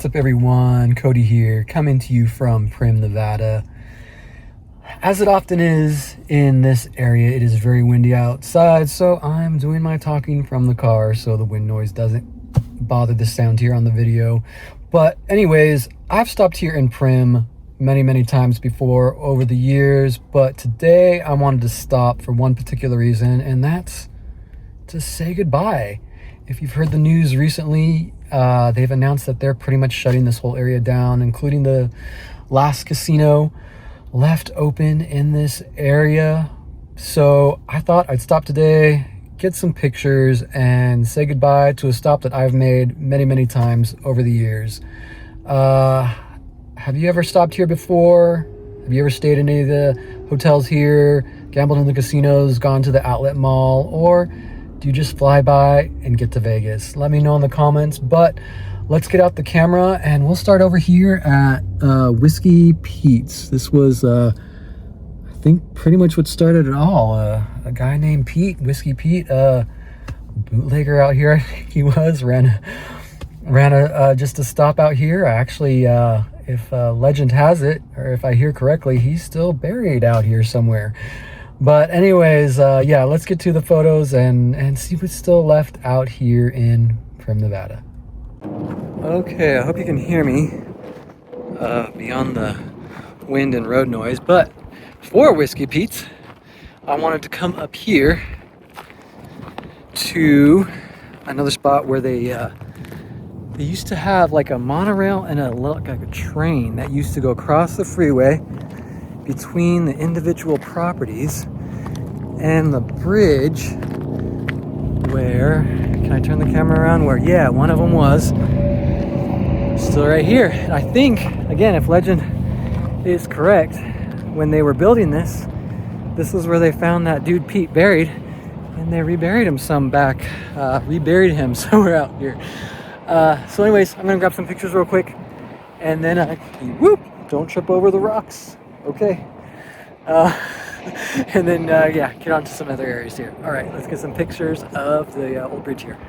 What's up everyone, Cody here, coming to you from Primm, Nevada. As it often is in this area, it is very windy outside, so I'm doing my talking from the car so the wind noise doesn't bother the sound here on the video. But anyways, I've stopped here in Primm many times before over the years, but today I wanted to stop for one particular reason, and that's to say goodbye. If you've heard the news recently, they've announced that they're pretty much shutting this whole area down, including the last casino left open in this area. So I thought I'd stop today, get some pictures, and say goodbye to a stop that I've made many times over the years. Have you ever stopped here before? Have you ever stayed in any of the hotels here, gambled in the casinos, gone to the outlet mall, or do you just fly by and get to Vegas? Let me know in the comments, but let's get out the camera and we'll start over here at Whiskey Pete's. This was, I think, pretty much what started it all. A guy named Pete, Whiskey Pete, bootlegger out here, I think he was, ran just a stop out here. Actually, if legend has it, or if I hear correctly, he's still buried out here somewhere. But anyways, yeah, let's get to the photos and see what's still left out here in Primm, Nevada. Okay, I hope you can hear me beyond the wind and road noise. But for Whiskey Pete's, I wanted to come up here to another spot where they used to have like a monorail and like a train that used to go across the freeway between the individual properties and the bridge where, can I turn the camera around? Where, yeah, one of them was still right here. And I think, again, if legend is correct, when they were building this was where they found that dude Pete buried, and they reburied him reburied him somewhere out here. So anyways, I'm gonna grab some pictures real quick, and then whoop, don't trip over the rocks. Okay. And then, yeah, get on to some other areas here. All right, let's get some pictures of the old bridge here.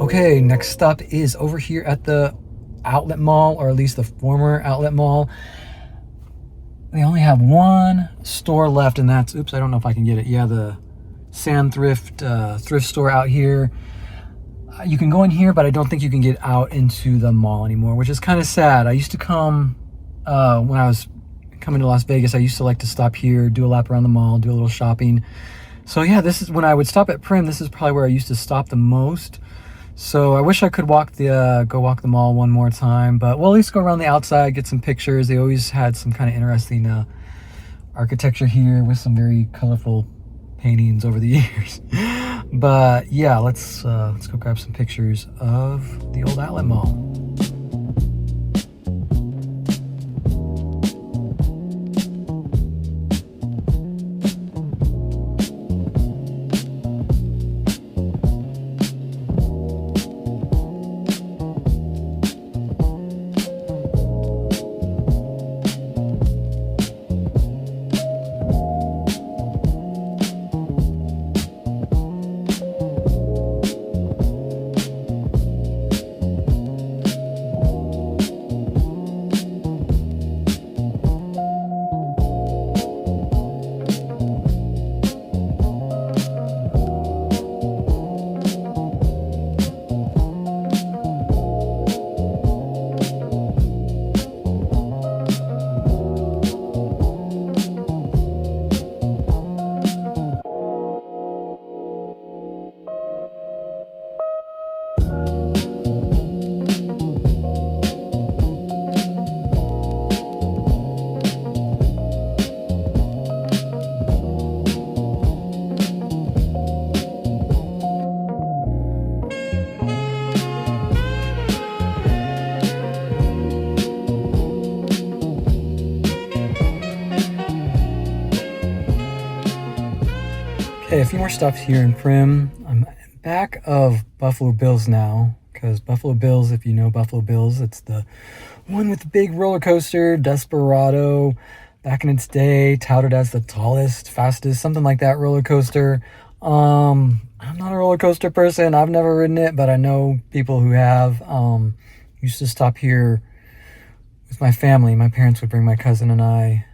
Okay, next stop is over here at the outlet mall, or at least the former outlet mall. They only have one store left, and that's, oops, I don't know if I can get it. Yeah, the Sand Thrift store out here. You can go in here, but I don't think you can get out into the mall anymore, which is kind of sad. I used to come, when I was coming to Las Vegas, I used to like to stop here, do a lap around the mall, do a little shopping. So yeah, this is when I would stop at Primm. This is probably where I used to stop the most. So I wish I could walk the go walk the mall one more time, but we'll at least go around the outside, get some pictures. They always had some kind of interesting architecture here with some very colorful paintings over the years. But yeah, let's go grab some pictures of the old outlet mall. Okay, a few more stops here in Primm. I'm back of Buffalo Bills now, because Buffalo Bills, if you know Buffalo Bills, it's the one with the big roller coaster, Desperado, back in its day, touted as the tallest, fastest, something like that roller coaster. I'm not a roller coaster person. I've never ridden it, but I know people who have. Used to stop here with my family. My parents would bring my cousin and I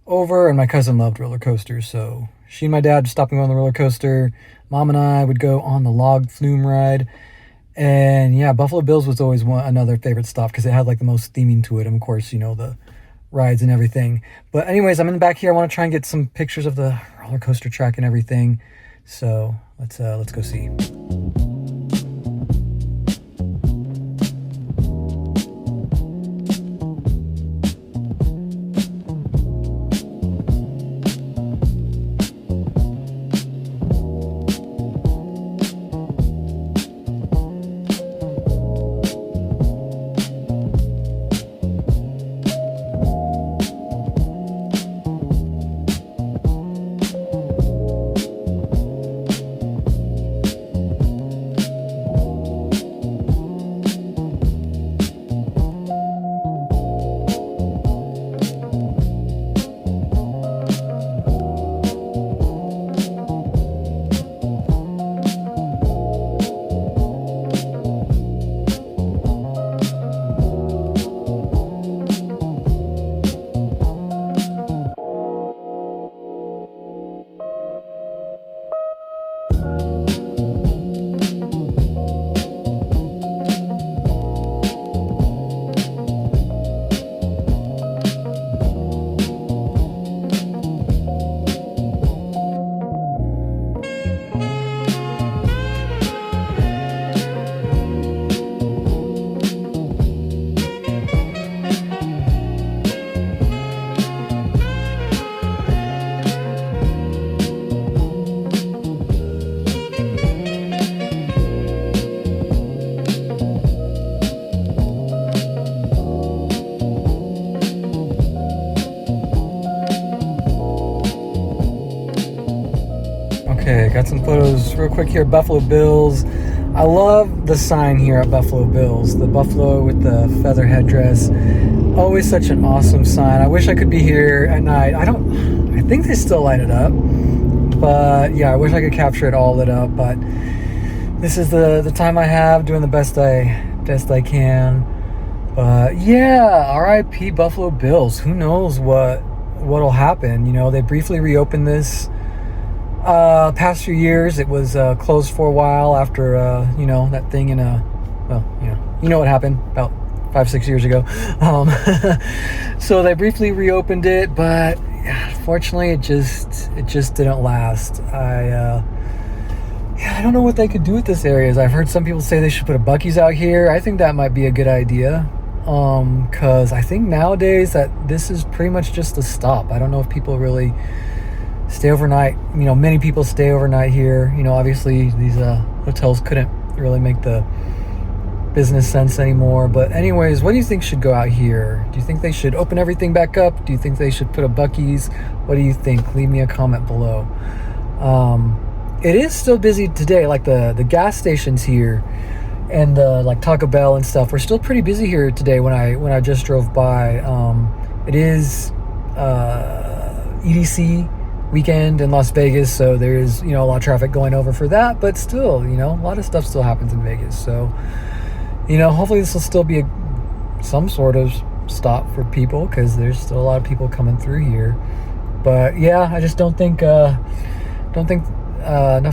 over, and my cousin loved roller coasters, so she and my dad would stop and go on the roller coaster. Mom and I would go on the log flume ride. And yeah, Buffalo Bills was always another favorite stop because it had like the most theming to it. And of course, you know, the rides and everything. But anyways, I'm in the back here. I want to try and get some pictures of the roller coaster track and everything. So let's go see. Okay, got some photos real quick here. Buffalo Bills. I love the sign here at Buffalo Bills. The buffalo with the feather headdress. Always such an awesome sign. I wish I could be here at night. I think they still light it up. But yeah, I wish I could capture it all lit up. But this is the time I have, doing the best I can. But yeah, R.I.P. Buffalo Bills. Who knows what'll happen? You know, they briefly reopened this. Past few years, it was closed for a while after you know, that thing in you know what happened about 5-6 years ago. So they briefly reopened it, but unfortunately, it just didn't last. I don't know what they could do with this area. I've heard some people say they should put a Buc-ee's out here. I think that might be a good idea. Because I think nowadays that this is pretty much just a stop. I don't know if people really stay overnight. You know, many people stay overnight here. You know, obviously these hotels couldn't really make the business sense anymore. But anyways, what do you think should go out here? Do you think they should open everything back up? Do you think they should put a Buc-ee's? What do you think? Leave me a comment below. It is still busy today, like the gas stations here and the like Taco Bell and stuff. We're still pretty busy here today when I just drove by. It is EDC weekend in Las Vegas, so there's, you know, a lot of traffic going over for that, but still, you know, a lot of stuff still happens in Vegas. So, you know, hopefully this will still be some sort of stop for people, because there's still a lot of people coming through here. But yeah, I just don't think enough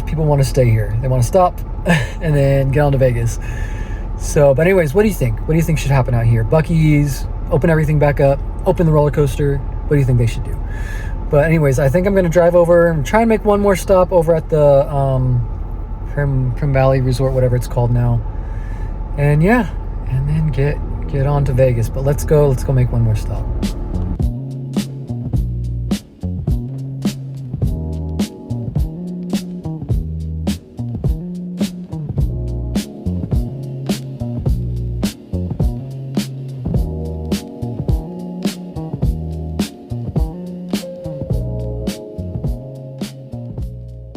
people want to stay here. They want to stop and then get on to Vegas. So, but anyways, what do you think? What do you think should happen out here? Buc-ee's, open everything back up, open the roller coaster. What do you think they should do? But anyways, I think I'm going to drive over and try and make one more stop over at the Primm Valley Resort, whatever it's called now. And yeah, and then get on to Vegas. But let's go make one more stop.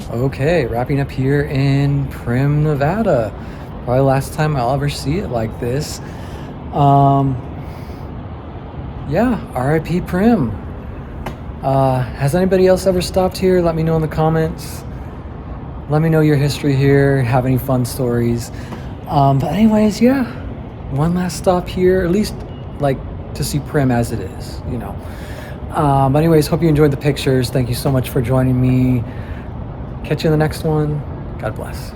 Okay, wrapping up here in Primm, Nevada. Probably last time I'll ever see it like this. Yeah, RIP Primm. Has anybody else ever stopped here? Let me know in the comments. Let me know your history here, have any fun stories. But anyways, yeah, one last stop here, at least like to see Primm as it is, you know. But anyways, hope you enjoyed the pictures. Thank you so much for joining me. Catch you in the next one. God bless.